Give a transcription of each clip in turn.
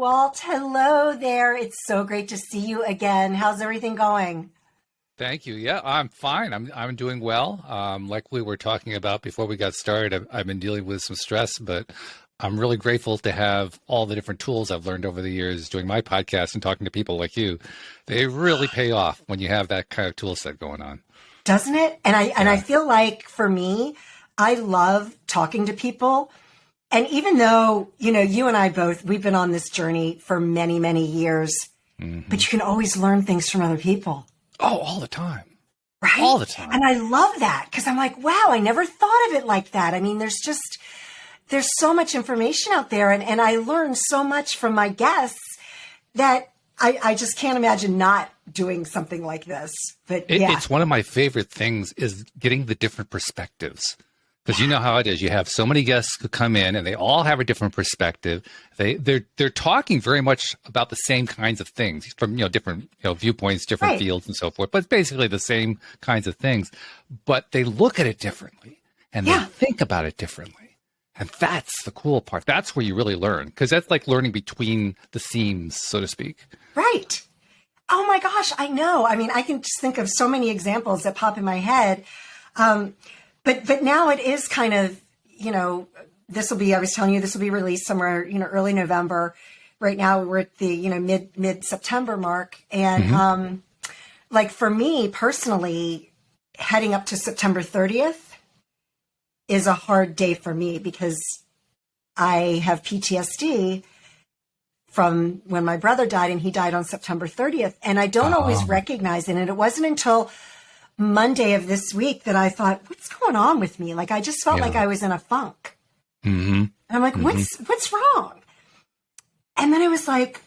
Walt, hello there. It's so great to see you again. How's everything going? Thank you. Yeah, I'm fine. I'm doing well. Like we were talking about before we got started, I've been dealing with some stress, but I'm really grateful to have all the different tools I've learned over the years doing my podcast and talking to people like you. They really pay off when you have that kind of tool set going on. Doesn't it? And I Yeah. feel like for me, I love talking to people. And even though, you and I both, we've been on this journey for many, many years, Hmm. but you can always learn things from other people, Oh, all the time. right? All the And time. I love that because I'm like, wow, I never thought of it like that. I mean, there's so much information out there and I learn so much from my guests that I just can't imagine not doing something like this. But yeah, It's one of my favorite things is getting the different perspectives. Because you know how it is. You have so many guests who come in and they all have a different perspective. They're talking very much about the same kinds of things from different viewpoints, different right. fields and so forth. But it's basically the same kinds of things. But they look at it differently and they Yeah, think about it differently. And that's the cool part. That's where you really learn. Because that's like learning between the seams, so to speak. right. Oh my gosh, I know. I mean, I can just think of so many examples that pop in my head. Um, but now it is kind of, I was telling you, this will be released somewhere, early November. Right now we're at the, mid September mark. And Hmm. like for me personally, heading up to September 30th is a hard day for me because I have PTSD from when my brother died and he died on September 30th. And I don't always Um, recognize it. And it wasn't until Monday of this week that I thought, what's going on with me? Like, I just felt like yeah. I was in a funk. Hmm. And I'm like, Hmm. what's wrong? And then I was like,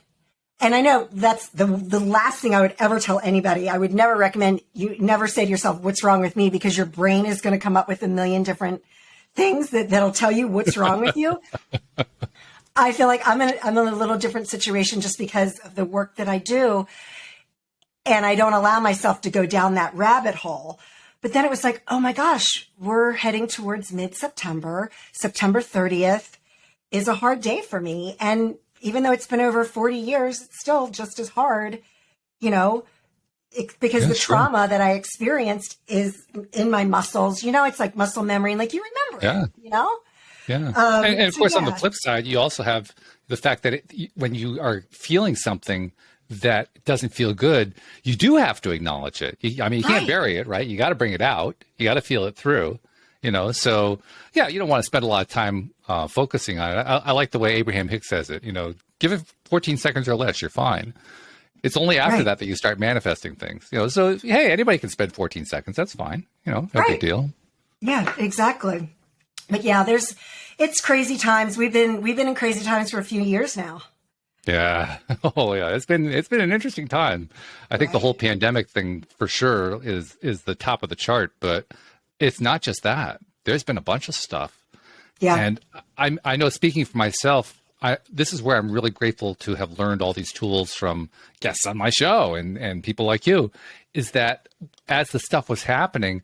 and I know that's the last thing I would ever tell anybody. I would never recommend you never say to yourself, what's wrong with me? Because your brain is going to come up with a million different things that'll tell you what's wrong with you. I feel like I'm in a little different situation just because of the work that I do. And I don't allow myself to go down that rabbit hole. But then it was like, oh my gosh, we're heading towards mid-September. September 30th is a hard day for me. And even though it's been over 40 years, it's still just as hard, you know, because Yeah, the sure. trauma that I experienced is in my muscles. It's like muscle memory, and like you remember Yeah. it. Yeah. And of So course, on the yeah, flip side, you also have the fact that when you are feeling something that doesn't feel good, you do have to acknowledge it. I mean, you can't right. bury it, right? You got to bring it out. You got to feel it through, So, yeah, you don't want to spend a lot of time focusing on it. I like the way Abraham Hicks says it, give it 14 seconds or less, you're fine. It's only after Right. that you start manifesting things, So, hey, anybody can spend 14 seconds. That's fine. No big Right. deal. Yeah, exactly. But yeah, it's crazy times. We've been in crazy times for a few years now. Yeah. Oh yeah. It's been an interesting time. I think the whole Right. pandemic thing for sure is the top of the chart, but it's not just that. There's been a bunch of stuff. Yeah. And I know speaking for myself, this is where I'm really grateful to have learned all these tools from guests on my show and people like you, is that as the stuff was happening,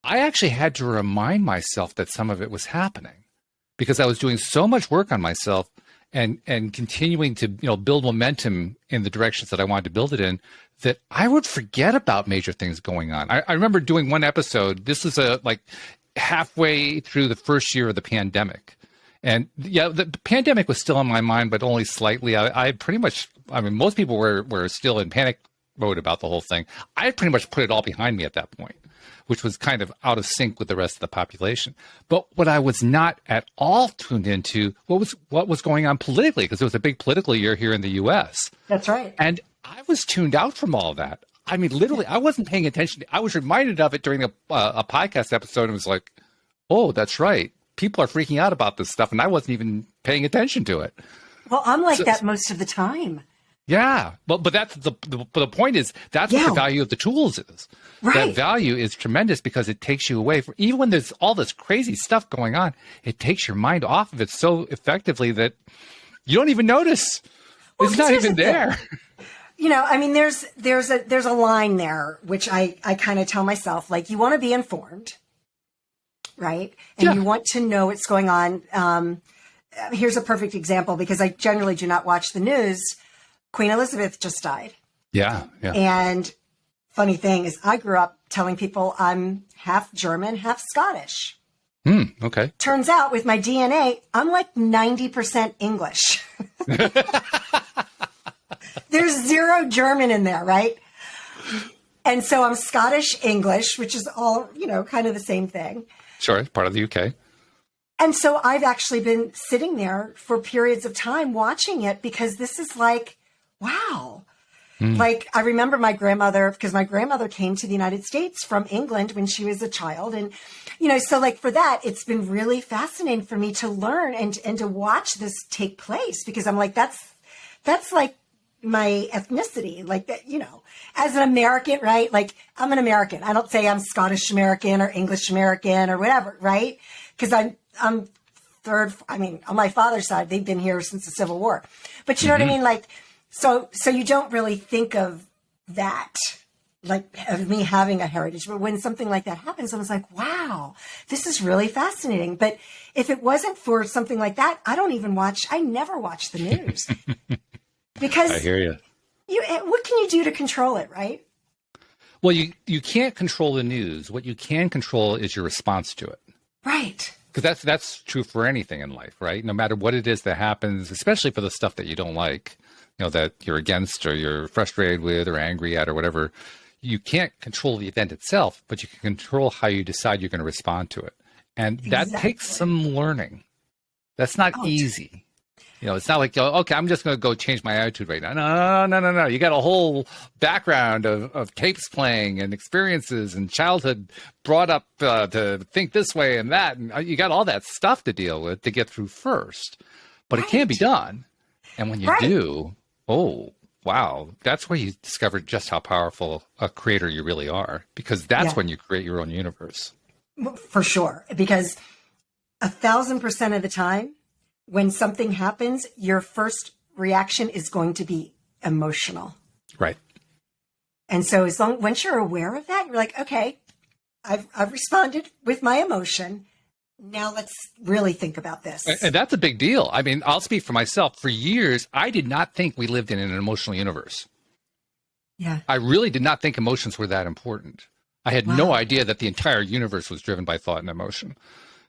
I actually had to remind myself that some of it was happening because I was doing so much work on myself and continuing to build momentum in the directions that I wanted to build it in, that I would forget about major things going on. I remember doing one episode. This was like halfway through the first year of the pandemic. And yeah, the pandemic was still on my mind, but only slightly. I pretty much, I mean, most people were still in panic mode about the whole thing. I had pretty much put it all behind me at that point, which was kind of out of sync with the rest of the population. But what I was not at all tuned into what was going on politically, because it was a big political year here in the U.S. That's right. And I was tuned out from all of that. I mean, literally, I wasn't paying attention. I was reminded of it during a podcast episode and was like, oh, that's right. People are freaking out about this stuff. And I wasn't even paying attention to it. Well, I'm like So, that most of the time. yeah, but that's the point is that's what the Yeah. value of the tools is. That Right. value is tremendous because it takes you away from even when there's all this crazy stuff going on. It takes your mind off of it so effectively that you don't even notice. Well, It's because not here's the even thing. there. I mean, there's a line there, which I kind of tell myself, like, you want to be informed, right? And Yeah. you want to know what's going on. here's a perfect example because I generally do not watch the news. Queen Elizabeth just died. Yeah. Yeah. And funny thing is I grew up telling people I'm half German, half Scottish. Okay. Turns out with my DNA, I'm like 90% English. There's zero German in there, right? And so I'm Scottish English, which is all, kind of the same thing. Sure. Part of the UK. And so I've actually been sitting there for periods of time watching it because this is like, wow. Like I remember my grandmother, because my grandmother came to the United States from England when she was a child. And, so like for that, it's been really fascinating for me to learn and to watch this take place because I'm like, that's like my ethnicity, like that, as an American, right? Like I'm an American. I don't say I'm Scottish American or English American or whatever, right? Because I'm third. I mean, on my father's side, they've been here since the Civil War, but you know what I mean? Like, so you don't really think of that, like of me having a heritage, but when something like that happens, I was like, wow, this is really fascinating. But if it wasn't for something like that, I never watch the news because I hear you. What can you do to control it, right? Well, you can't control the news. What you can control is your response to it. Right. Because that's true for anything in life, right? No matter what it is that happens, especially for the stuff that you don't like, that you're against or you're frustrated with or angry at or whatever, you can't control the event itself, but you can control how you decide you're going to respond to it. And that takes some learning. That's not easy. It's not like, okay, I'm just going to go change my attitude right now. No. You got a whole background of tapes playing and experiences and childhood brought up to think this way and that. And you got all that stuff to deal with to get through first. But it can be done. And when you do, oh, wow, that's where you discover just how powerful a creator you really are. Because that's when you create your own universe. For sure. Because 1,000% of the time, when something happens, your first reaction is going to be emotional. Right. And so once you're aware of that, you're like, okay, I've responded with my emotion. Now let's really think about this. And that's a big deal. I mean, I'll speak for myself. For years, I did not think we lived in an emotional universe. Yeah. I really did not think emotions were that important. I had no idea that the entire universe was driven by thought and emotion.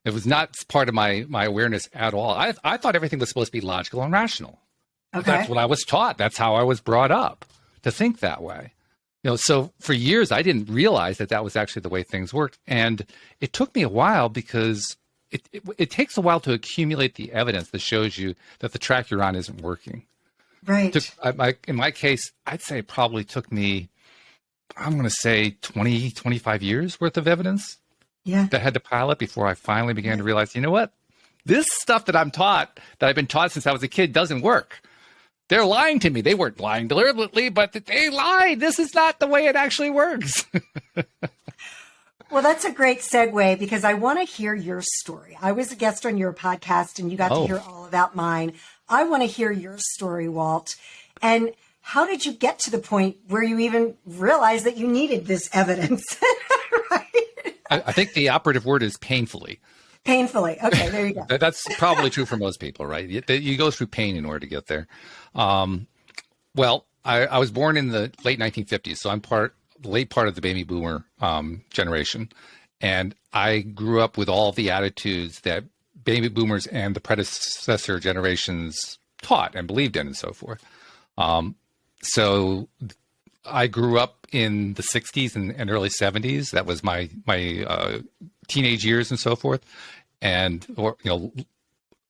It was not part of my awareness at all. I thought everything was supposed to be logical and rational. Okay. That's what I was taught. That's how I was brought up, to think that way. So for years, I didn't realize that was actually the way things worked. And it took me a while because it takes a while to accumulate the evidence that shows you that the track you're on isn't working. Right. In my case, I'd say it probably took me, I'm going to say 20, 25 years worth of evidence. Yeah. That had to pile up before I finally began to realize, you know what? This stuff that I've been taught since I was a kid doesn't work. They're lying to me. They weren't lying deliberately, but they lied. This is not the way it actually works. Well, that's a great segue because I want to hear your story. I was a guest on your podcast and you got to hear all about mine. I want to hear your story, Walt. And how did you get to the point where you even realized that you needed this evidence? Right? I think the operative word is painfully. Painfully. Okay, there you go. That's probably true for most people, right? You go through pain in order to get there. Well, I was born in the late 1950s, so I'm the late part of the baby boomer generation. And I grew up with all the attitudes that baby boomers and the predecessor generations taught and believed in and so forth. So I grew up in the 60s and early 70s. That was my teenage years and so forth. And,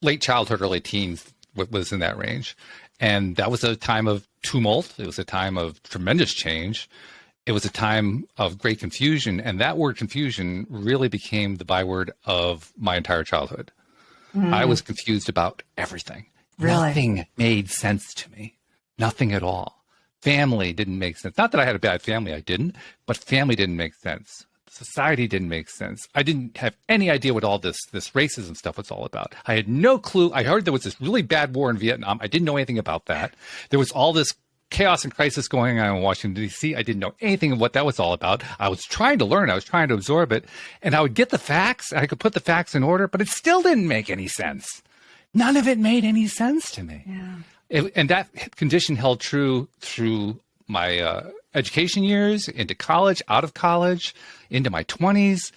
late childhood, early teens was in that range. And that was a time of tumult. It was a time of tremendous change. It was a time of great confusion. And that word confusion really became the byword of my entire childhood. I was confused about everything. Really? Nothing made sense to me. Nothing at all. Family didn't make sense. Not that I had a bad family, I didn't, but family didn't make sense. Society didn't make sense. I didn't have any idea what all this racism stuff was all about. I had no clue. I heard there was this really bad war in Vietnam. I didn't know anything about that. There was all this chaos and crisis going on in Washington, D.C. I didn't know anything of what that was all about. I was trying to learn. I was trying to absorb it. And I would get the facts. I could put the facts in order, but it still didn't make any sense. None of it made any sense to me. Yeah. And that condition held true through my education years, into college, out of college, into my 20s,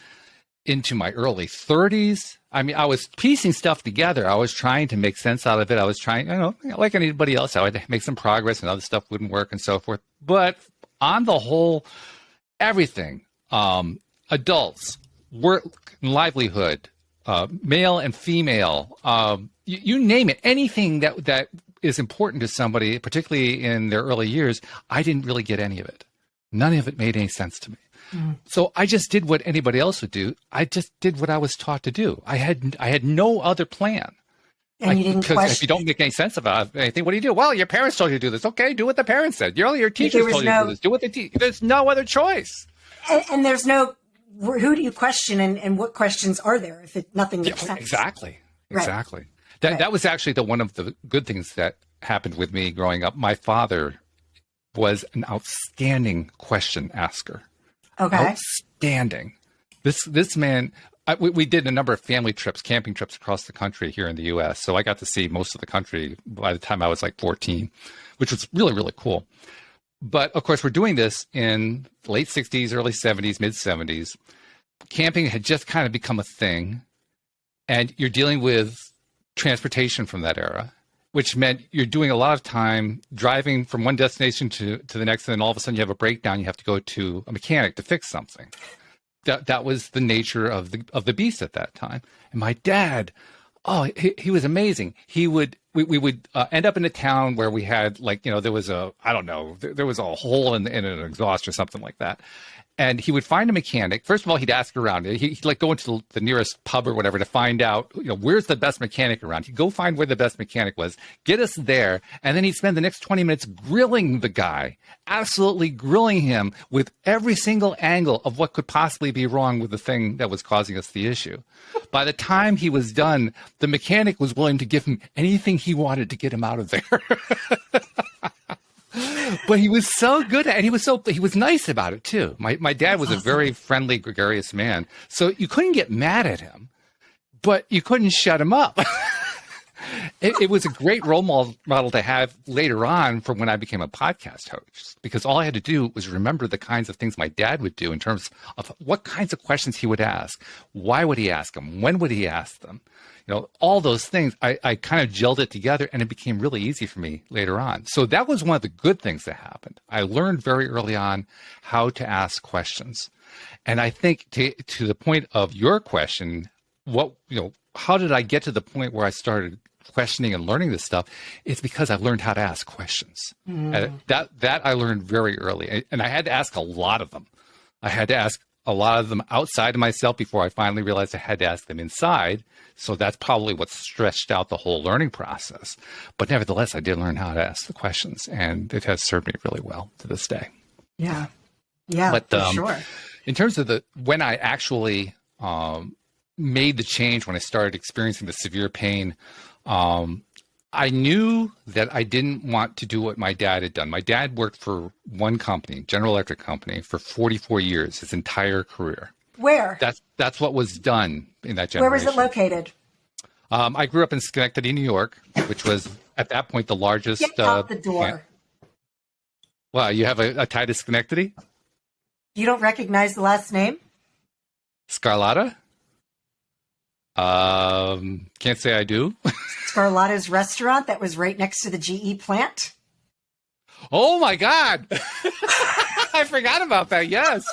into my early 30s. I mean, I was piecing stuff together. I was trying to make sense out of it. I was trying, like anybody else, I would make some progress and other stuff wouldn't work and so forth. But on the whole, everything, adults, work, livelihood, male and female, you name it, anything that is important to somebody, particularly in their early years, I didn't really get any of it. None of it made any sense to me. So I just did what anybody else would do. I just did what I was taught to do. I had no other plan. And you didn't because question. if you don't make any sense about anything, what do you do? Well, your parents told you to do this. Okay, do what the parents said. Your teachers told you to do this. Do what they teach. There's no other choice. And there's no, who do you question and what questions are there if nothing makes sense? Exactly. Right. Exactly. That was actually one of the good things that happened with me growing up. My father was an outstanding question asker. Okay. Outstanding. This man, we did a number of family trips, camping trips across the country here in the U.S. So I got to see most of the country by the time I was like 14, which was really, really cool. But of course, we're doing this in the late 60s, early 70s, mid 70s. Camping had just kind of become a thing. And you're dealing with transportation from that era, which meant you're doing a lot of time driving from one destination to the next, and then all of a sudden you have a breakdown. You have to go to a mechanic to fix something. That was the nature of the beast at that time. And my dad, he was amazing. We would end up in a town where we had there was there was a hole in an exhaust or something like that. And he would find a mechanic. First of all, he'd ask around. He'd go into the nearest pub or whatever to find out, where's the best mechanic around. He'd go find where the best mechanic was, get us there, and then he'd spend the next 20 minutes grilling the guy, absolutely grilling him with every single angle of what could possibly be wrong with the thing that was causing us the issue. By the time he was done, the mechanic was willing to give him anything he wanted to get him out of there. But he was so good at it, and he was nice about it too. My dad was a very friendly, gregarious man. So you couldn't get mad at him, but you couldn't shut him up. It was a great role model to have later on for when I became a podcast host, because all I had to do was remember the kinds of things my dad would do in terms of what kinds of questions he would ask. Why would he ask them? When would he ask them? All those things, I kind of gelled it together, and it became really easy for me later on. So that was one of the good things that happened. I learned very early on how to ask questions. And I think to the point of your question, how did I get to the point where I started questioning and learning this stuff? It's because I learned how to ask questions. That I learned very early. And I had to ask a lot of them. I had to ask a lot of them outside of myself before I finally realized I had to ask them inside. So that's probably what stretched out the whole learning process. But nevertheless, I did learn how to ask the questions, and it has served me really well to this day. Yeah. Yeah, but, for sure. In terms of when I actually made the change, when I started experiencing the severe pain, I knew that I didn't want to do what my dad had done. My dad worked for one company, General Electric Company, for 44 years, his entire career. Where? That's what was done in that generation. Where was it located? I grew up in Schenectady, New York, which was at that point the largest. Get out the door. Plant. Wow, you have a tie to Schenectady? You don't recognize the last name? Sgarlata? Can't say I do. Sgarlata's restaurant that was right next to the GE plant. Oh my God. I forgot about that. Yes.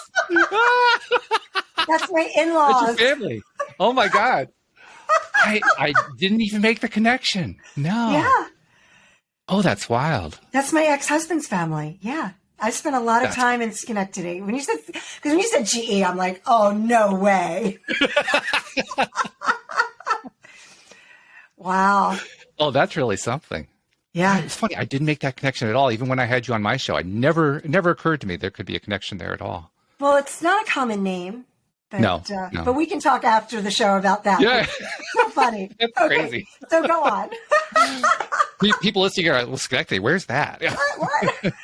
That's my in-laws. That's your family. Oh my God. I didn't even make the connection. No. Yeah. Oh, that's wild. That's my ex-husband's family. Yeah. I spent a lot of time in Schenectady. When you said GE, I'm like, oh, no way. Wow. Oh, that's really something. Yeah. It's funny. I didn't make that connection at all. Even when I had you on my show, it never occurred to me there could be a connection there at all. Well, it's not a common name. But, no. But we can talk after the show about that. Yeah. So funny. That's crazy. So go on. People listening are like, Schenectady, where's that? What?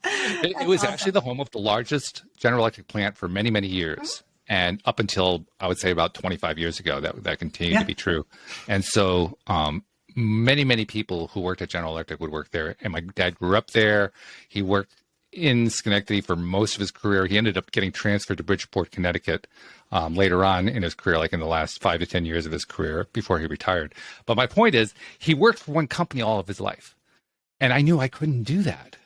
It was awesome. Actually the home of the largest General Electric plant for many, many years. And up until I would say about 25 years ago, that continued to be true. And so many people who worked at General Electric would work there. And my dad grew up there. He worked in Schenectady for most of his career. He ended up getting transferred to Bridgeport, Connecticut later on in his career, like in the last 5 to 10 years of his career before he retired. But my point is, he worked for one company all of his life. And I knew I couldn't do that.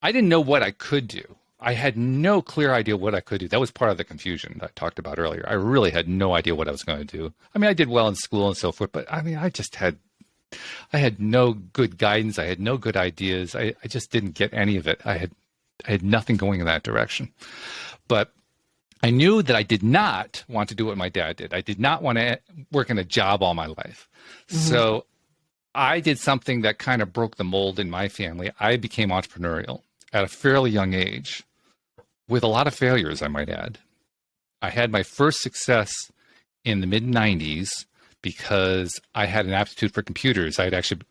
I didn't know what I could do. I had no clear idea what I could do. That was part of the confusion that I talked about earlier. I really had no idea what I was going to do. I mean, I did well in school and so forth, but I mean, I had no good guidance. I had no good ideas. I just didn't get any of it. I had nothing going in that direction. But I knew that I did not want to do what my dad did. I did not want to work in a job all my life. Mm-hmm. So I did something that kind of broke the mold in my family. I became entrepreneurial at a fairly young age, with a lot of failures, I might add. I had my first success in the mid-90s because I had an aptitude for computers. I had actually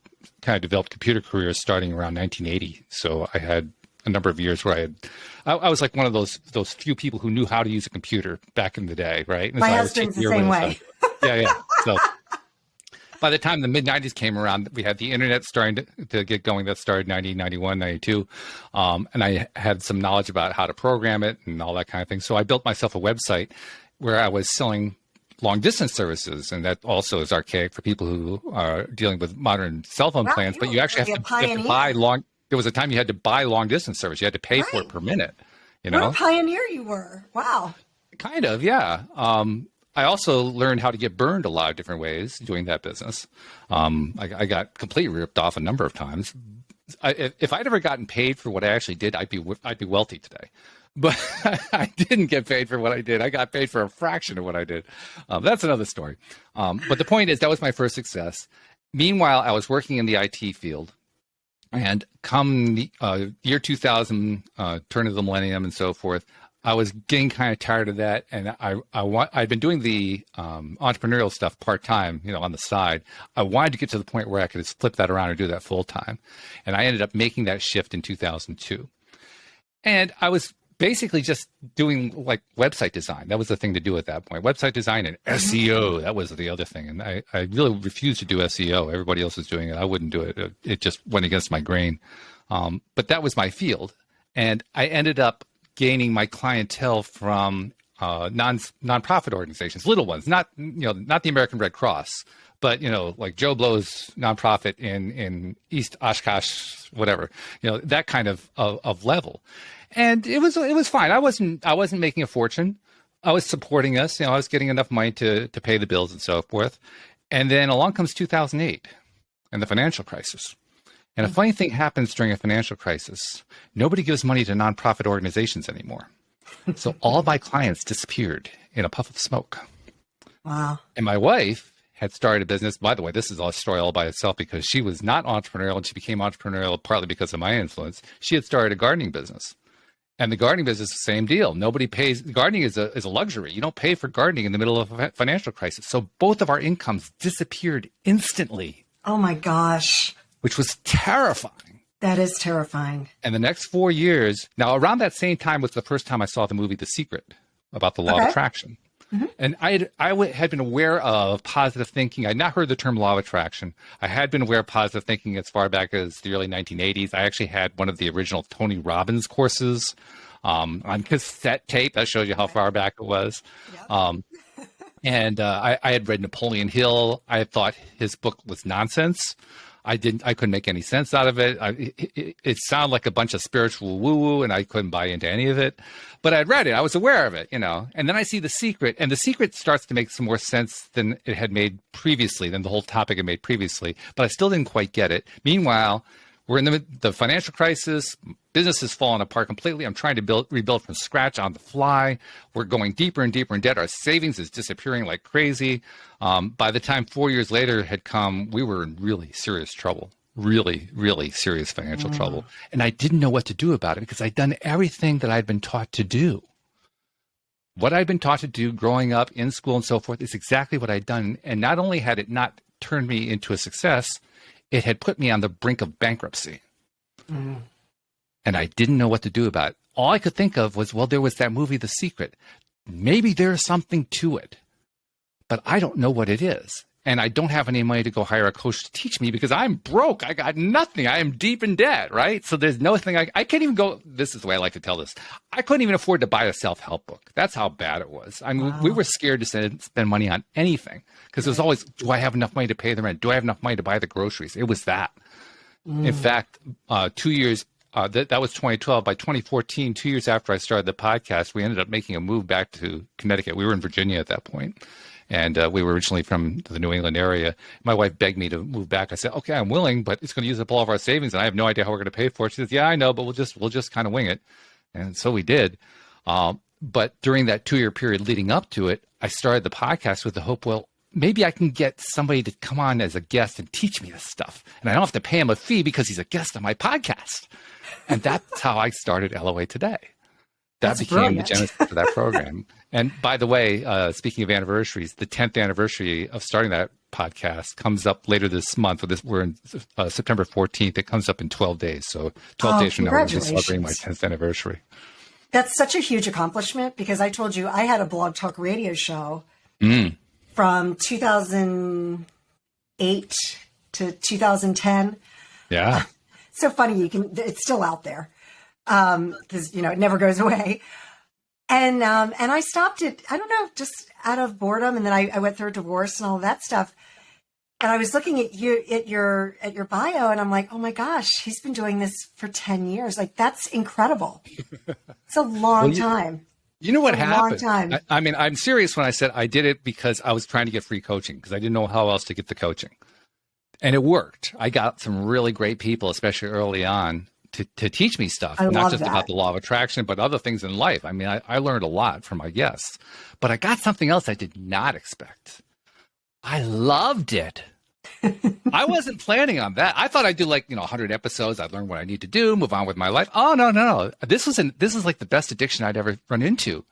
kind of developed computer careers starting around 1980. So I had a number of years where I was like one of those few people who knew how to use a computer back in the day, right? And my so husband's the same way. Yeah. So by the time the mid-90s came around, we had the internet starting to get going. That started 90, 91, 92. And I had some knowledge about how to program it and all that kind of thing. So I built myself a website where I was selling long-distance services. And that also is archaic for people who are dealing with modern cell phone plans. But you actually have to buy long. There was a time you had to buy long-distance service. You had to pay for it per minute. You know? What a pioneer you were. Wow. Kind of, yeah. I also learned how to get burned a lot of different ways doing that business. I got completely ripped off a number of times. If I'd ever gotten paid for what I actually did, I'd be wealthy today. But I didn't get paid for what I did. I got paid for a fraction of what I did. That's another story. But the point is, that was my first success. Meanwhile, I was working in the IT field. And come the year 2000, turn of the millennium and so forth, I was getting kind of tired of that, and I'd been doing the entrepreneurial stuff part-time, on the side. I wanted to get to the point where I could just flip that around and do that full-time, and I ended up making that shift in 2002. And I was basically just doing like website design. That was the thing to do at that point. Website design and SEO, that was the other thing. And I really refused to do SEO. Everybody else was doing it. I wouldn't do it. It just went against my grain. But that was my field. And I ended up gaining my clientele from nonprofit organizations, little ones, not the American Red Cross, but like Joe Blow's nonprofit in East Oshkosh, whatever, that kind of level. And it was fine. I wasn't making a fortune. I was supporting us. I was getting enough money to pay the bills and so forth. And then along comes 2008 and the financial crisis. And a funny thing happens during a financial crisis. Nobody gives money to nonprofit organizations anymore. So all of my clients disappeared in a puff of smoke. Wow. And my wife had started a business. By the way, this is a story all by itself because she was not entrepreneurial, and she became entrepreneurial partly because of my influence. She had started a gardening business. And the gardening business is the same deal. Nobody pays. Gardening is a luxury. You don't pay for gardening in the middle of a financial crisis. So both of our incomes disappeared instantly. Oh my gosh. Which was terrifying. That is terrifying. And the next 4 years, now around that same time was the first time I saw the movie The Secret about the law of attraction. Mm-hmm. And I had been aware of positive thinking. I had not heard the term law of attraction. I had been aware of positive thinking as far back as the early 1980s. I actually had one of the original Tony Robbins courses on cassette tape. That shows you how far back it was. Yep. And I had read Napoleon Hill. I had thought his book was nonsense. I couldn't make any sense out of it. It sounded like a bunch of spiritual woo-woo, and I couldn't buy into any of it. But I'd read it. I was aware of it, And then I see The Secret, and The Secret starts to make some more sense than it had made previously, than the whole topic had made previously. But I still didn't quite get it. Meanwhile, we're in the financial crisis. Business has fallen apart completely. I'm trying to rebuild from scratch on the fly. We're going deeper and deeper in debt. Our savings is disappearing like crazy. By the time 4 years later had come, we were in really serious trouble, really, really serious financial trouble. And I didn't know what to do about it because I'd done everything that I'd been taught to do. What I'd been taught to do growing up in school and so forth is exactly what I'd done. And not only had it not turned me into a success, it had put me on the brink of bankruptcy. Mm. And I didn't know what to do about it. All I could think of was, well, there was that movie, The Secret. maybe there's something to it, but I don't know what it is. And I don't have any money to go hire a coach to teach me because I'm broke. I got nothing. I am deep in debt, right? So there's no thing I can't even go. This is the way I like to tell this. I couldn't even afford to buy a self-help book. That's how bad it was. I mean, we were scared to spend money on anything because it was always, do I have enough money to pay the rent? Do I have enough money to buy the groceries? It was that. In fact, 2 years, that was 2012. By 2014, 2 years after I started the podcast, we ended up making a move back to Connecticut. We were in Virginia at that point. And we were originally from the New England area. My wife begged me to move back. I said, okay, I'm willing, but it's going to use up all of our savings, and I have no idea how we're going to pay for it. She says, yeah, I know, but we'll just kind of wing it. And so we did. But during that 2 year period leading up to it, I started the podcast with the hope, well, maybe I can get somebody to come on as a guest and teach me this stuff. And I don't have to pay him a fee because he's a guest on my podcast. And that's how I started LOA Today. That became brilliant. The genesis for that program. And by the way, speaking of anniversaries, the 10th anniversary of starting that podcast comes up later this month. We're in September 14th. It comes up in 12 days. So 12 days from now, we'll be celebrating my 10th anniversary. That's such a huge accomplishment because I told you I had a blog talk radio show from 2008 to 2010. Yeah. So funny. It's still out there. Because, it never goes away. And I stopped it, I don't know, just out of boredom. And then I went through a divorce and all of that stuff. And I was looking at your bio and I'm like, oh my gosh, he's been doing this for 10 years. Like, that's incredible. It's a long time. You know what happened? Long time. I mean, I'm serious when I said I did it because I was trying to get free coaching because I didn't know how else to get the coaching. And it worked. I got some really great people, especially early on, to teach me stuff, not just about the law of attraction, but other things in life. I mean, I learned a lot from my guests, but I got something else I did not expect. I loved it. I wasn't planning on that. I thought I'd do 100 episodes. I'd learn what I need to do, move on with my life. Oh, no. This is like the best addiction I'd ever run into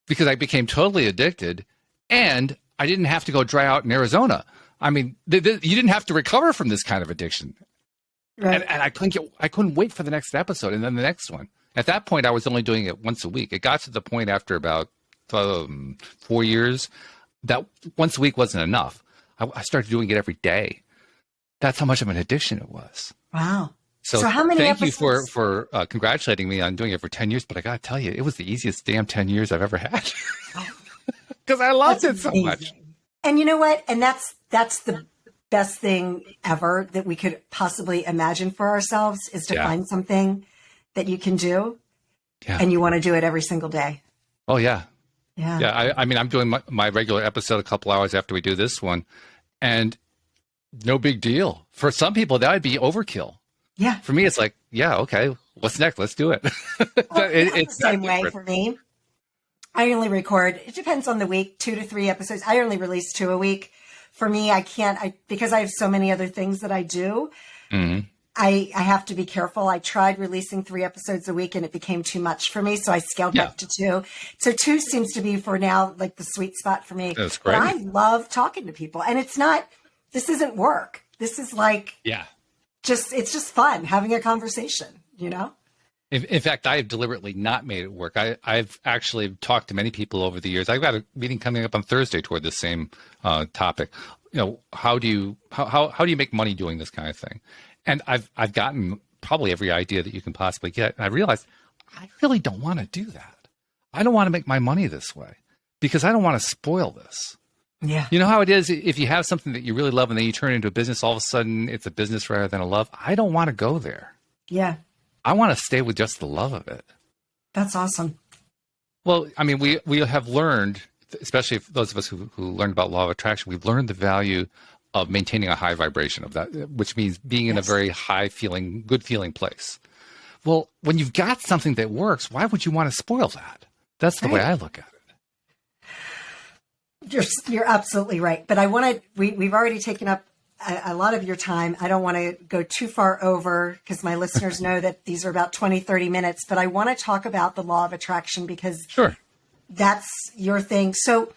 because I became totally addicted and I didn't have to go dry out in Arizona. I mean, you didn't have to recover from this kind of addiction. Right. And I couldn't wait for the next episode and then the next one. At that point, I was only doing it once a week. It got to the point after about 4 years that once a week wasn't enough. I started doing it every day. That's how much of an addiction it was. Wow. So how many thank episodes? you for congratulating me on doing it for 10 years. But I got to tell you, it was the easiest damn 10 years I've ever had because I loved it so much. And you know what? And that's the best thing ever that we could possibly imagine for ourselves is to find something that you can do and you want to do it every single day. Oh, yeah. Yeah. Yeah. I mean, I'm doing my regular episode a couple hours after we do this one and no big deal. For some people, that would be overkill. Yeah. For me, it's like, yeah, okay, what's next? Let's do it. It's the same way for me. I only record, it depends on the week, 2 to 3 episodes. I only release 2 a week. For me, because I have so many other things that I do, I have to be careful. I tried releasing 3 episodes a week and it became too much for me. So I scaled back to 2. So 2 seems to be for now, like the sweet spot for me. That's great. But I love talking to people and this isn't work. This is it's just fun having a conversation, In fact, I have deliberately not made it work. I've actually talked to many people over the years. I've got a meeting coming up on Thursday toward the same topic. How do you make money doing this kind of thing? And I've gotten probably every idea that you can possibly get. And I realized I really don't want to do that. I don't want to make my money this way because I don't want to spoil this. Yeah. You know how it is if you have something that you really love and then you turn it into a business, all of a sudden it's a business rather than a love. I don't want to go there. Yeah. I want to stay with just the love of it. That's awesome. Well, I mean, we have learned, especially those of us who learned about law of attraction, we've learned the value of maintaining a high vibration of that, which means being in a very high feeling, good feeling place. Well, when you've got something that works, why would you want to spoil that? That's the way I look at it. You're absolutely right. But we've already taken up a lot of your time. I don't want to go too far over because my listeners know that these are about 20, 30 minutes, but I want to talk about the law of attraction because that's your thing. So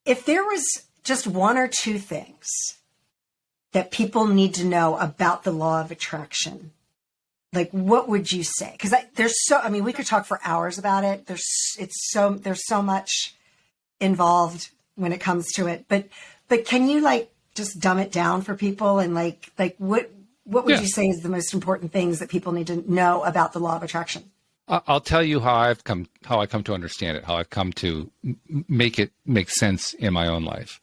if there was just 1 or 2 things that people need to know about the law of attraction like, what would you say? Because we could talk for hours about it. There's so much involved when it comes to it. But can you like just dumb it down for people and like what would you say is the most important things that people need to know about the law of attraction? I'll tell you how I come to understand it, how I've come to make it make sense in my own life.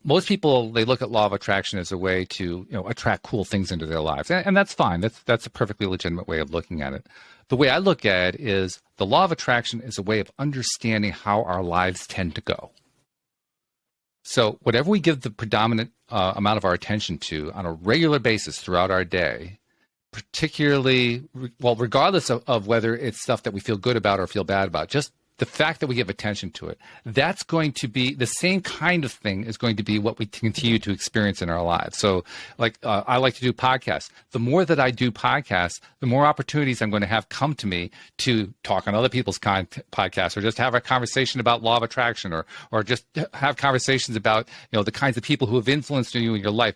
Most people, they look at law of attraction as a way to, attract cool things into their lives. And that's fine. That's a perfectly legitimate way of looking at it. The way I look at it is the law of attraction is a way of understanding how our lives tend to go. So whatever we give the predominant amount of our attention to on a regular basis throughout our day, particularly, regardless of whether it's stuff that we feel good about or feel bad about, just the fact that we give attention to it, that's going to be the same kind of thing is going to be what we continue to experience in our lives. So like I like to do podcasts. The more that I do podcasts, the more opportunities I'm going to have come to me to talk on other people's podcasts, or just have a conversation about law of attraction, or just have conversations about, the kinds of people who have influenced you in your life.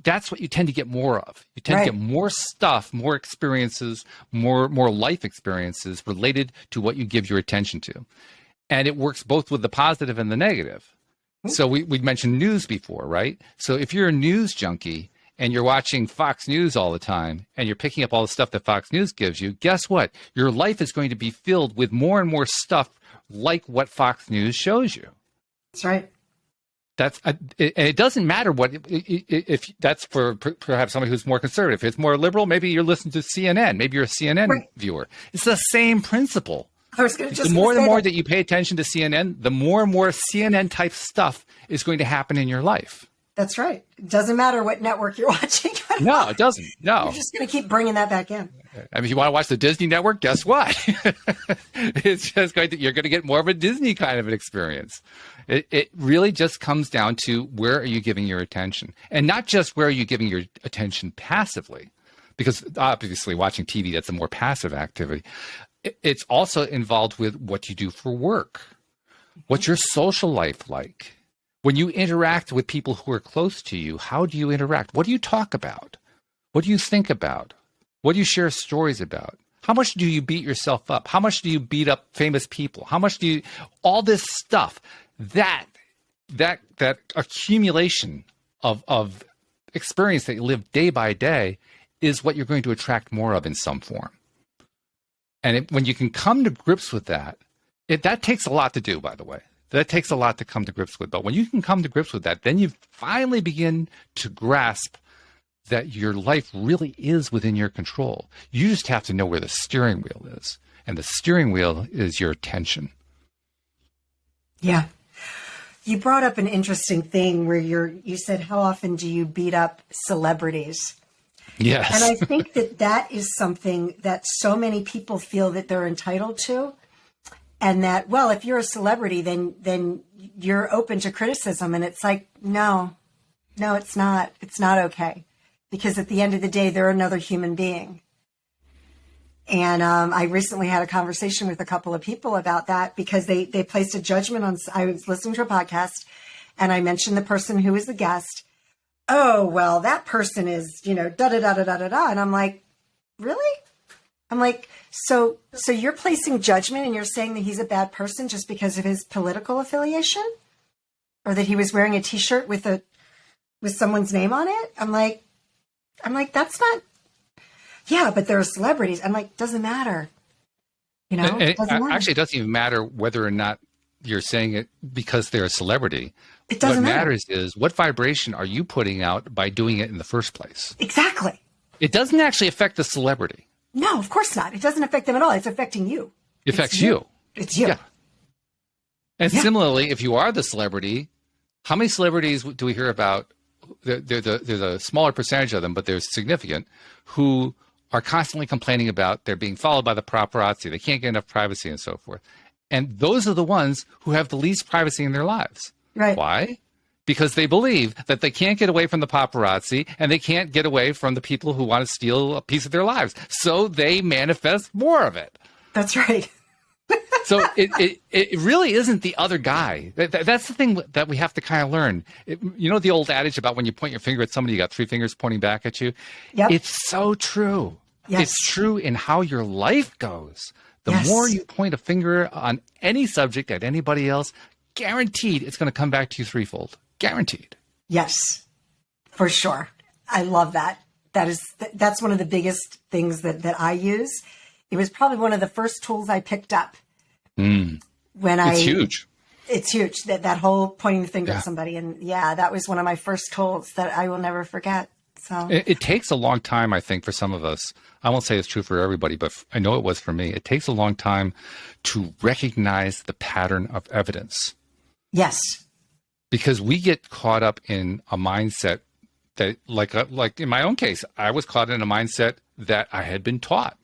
That's what you tend to get more of. You tend to get more stuff, more experiences, more life experiences related to what you give your attention to. And it works both with the positive and the negative. So we mentioned news before, right? So if you're a news junkie and you're watching Fox News all the time and you're picking up all the stuff that Fox News gives you, guess what? Your life is going to be filled with more and more stuff like what Fox News shows you. That's right. It doesn't matter if that's for perhaps somebody who's more conservative. If it's more liberal, maybe you're listening to CNN. Maybe you're a CNN viewer. It's the same principle. The more that you pay attention to CNN, the more and more CNN type stuff is going to happen in your life. That's right. It doesn't matter what network you're watching. No, it doesn't. No. You're just going to keep bringing that back in. I mean, if you want to watch the Disney network, guess what? It's just you're going to get more of a Disney kind of an experience. It really just comes down to where are you giving your attention? And not just where are you giving your attention passively, because obviously watching TV, that's a more passive activity. It's also involved with what you do for work. What's your social life like? When you interact with people who are close to you, how do you interact? What do you talk about? What do you think about? What do you share stories about? How much do you beat yourself up? How much do you beat up famous people? How much do you, all this stuff, that accumulation of experience that you live day by day is what you're going to attract more of in some form. And when you can come to grips with that, that takes a lot to do, by the way. That takes a lot to come to grips with. But when you can come to grips with that, then you finally begin to grasp that your life really is within your control. You just have to know where the steering wheel is. And the steering wheel is your attention. Yeah. You brought up an interesting thing where you said, how often do you beat up celebrities? Yes. And I think that is something that so many people feel that they're entitled to. And that, well, if you're a celebrity, then you're open to criticism. And it's like, no, it's not. It's not okay. Because at the end of the day, they're another human being. And I recently had a conversation with a couple of people about that because they placed a judgment on, I was listening to a podcast and I mentioned the person who was the guest. Oh, well, that person is, da-da-da-da-da-da-da. And I'm like, really? I'm like, so you're placing judgment and you're saying that he's a bad person just because of his political affiliation? Or that he was wearing a T-shirt with someone's name on it? I'm like, that's not, yeah, but they're celebrities. I'm like, doesn't matter. It doesn't matter. Actually, it doesn't even matter whether or not you're saying it because they're a celebrity. It doesn't matter. What matters is what vibration are you putting out by doing it in the first place? Exactly. It doesn't actually affect the celebrity. No, of course not. It doesn't affect them at all. It's affecting you. It affects you. It's you. Yeah. And similarly, if you are the celebrity, how many celebrities do we hear about? There's a smaller percentage of them, but they're significant, who are constantly complaining about they're being followed by the paparazzi. They can't get enough privacy and so forth. And those are the ones who have the least privacy in their lives. Right. Why? Because they believe that they can't get away from the paparazzi and they can't get away from the people who want to steal a piece of their lives. So they manifest more of it. That's right. So it really isn't the other guy. That's the thing that we have to kind of learn. You know the old adage about when you point your finger at somebody, you got three fingers pointing back at you? Yep. It's so true. Yes. It's true in how your life goes. The Yes. more you point a finger on any subject at anybody else, guaranteed it's going to come back to you threefold. Guaranteed. Yes, for sure. I love that. That's one of the biggest things that I use. It was probably one of the first tools I picked up. It's huge. It's huge. That whole pointing the finger at somebody. And yeah, that was one of my first tools that I will never forget. So it takes a long time, I think, for some of us. I won't say it's true for everybody, but I know it was for me. It takes a long time to recognize the pattern of evidence. yes. Because we get caught up in a mindset that, like in my own case, I was caught in a mindset that I had been taught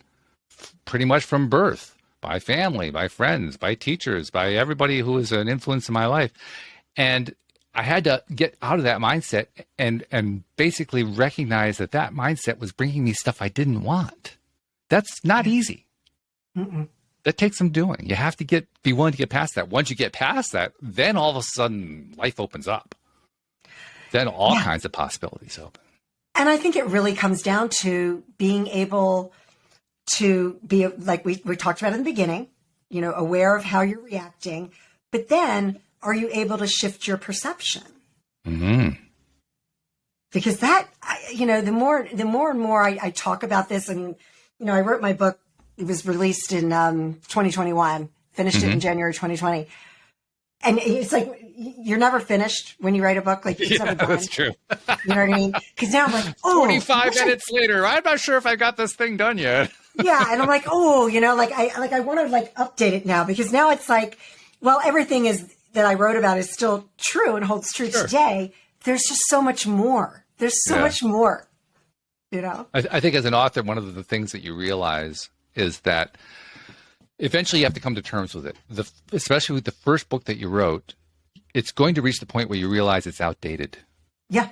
pretty much from birth. By family, by friends, by teachers, by everybody who was an influence in my life. And I had to get out of that mindset and basically recognize that mindset was bringing me stuff I didn't want. That's not easy. Mm-mm. That takes some doing. You have to be willing to get past that. Once you get past that, then all of a sudden life opens up. Then all kinds of possibilities open. And I think it really comes down to being able to be, like we talked about in the beginning, aware of how you're reacting, but then are you able to shift your perception? Mm-hmm. Because the more and more I talk about this, and, I wrote my book, it was released in 2021, finished it in January 2020. And it's like, you're never finished when you write a book. Like, it's never done. That's true. You know what I mean? Because now I'm like, 45 minutes later, I'm not sure if I got this thing done yet. Yeah. And I'm like, I want to update it now, because now it's like, well, everything that I wrote about is still true and holds true today. There's just so much more. There's so much more, I think as an author, one of the things that you realize is that eventually you have to come to terms with it. Especially with the first book that you wrote, it's going to reach the point where you realize it's outdated. Yeah.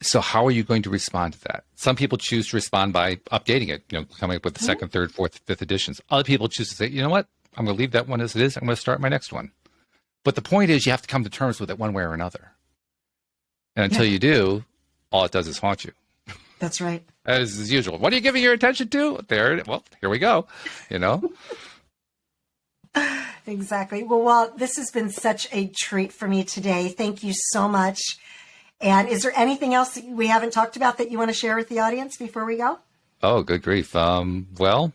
So how are you going to respond to that? Some people choose to respond by updating it, coming up with the second, third, fourth, fifth editions. Other people choose to say, you know what? I'm going to leave that one as it is. I'm going to start my next one. But the point is you have to come to terms with it one way or another. And until you do, all it does is haunt you. That's right. As usual. What are you giving your attention to? Well, here we go, Exactly. Well, Walt, this has been such a treat for me today. Thank you so much. And is there anything else that we haven't talked about that you want to share with the audience before we go? Oh, good grief. Well,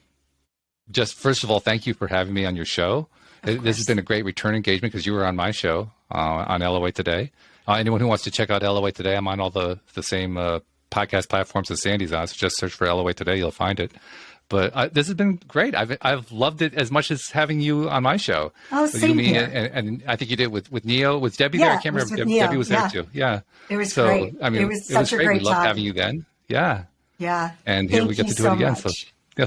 just first of all, thank you for having me on your show. This has been a great return engagement because you were on my show on LOA Today. Anyone who wants to check out LOA Today, I'm on all the same podcast platforms as Sandee's on. So just search for LOA Today, you'll find it. But this has been great. I've loved it as much as having you on my show. Oh, same here. And I think you did with Neo. Was Debbie there? I can't remember. Debbie was there too. Yeah. It was great. I mean, it was such a great We loved having you then. Yeah. Yeah. And here we get to do it again. So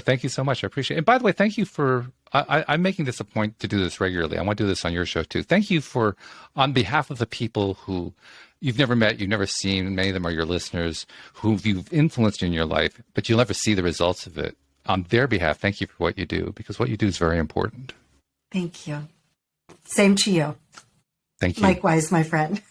thank you so much. I appreciate it. And by the way, thank you for, I'm making this a point to do this regularly. I want to do this on your show too. Thank you for, on behalf of the people who you've never met, you've never seen, many of them are your listeners, who you've influenced in your life, but you'll never see the results of it. On their behalf, thank you for what you do, because what you do is very important. Thank you. Same to you. Thank you. Likewise, my friend.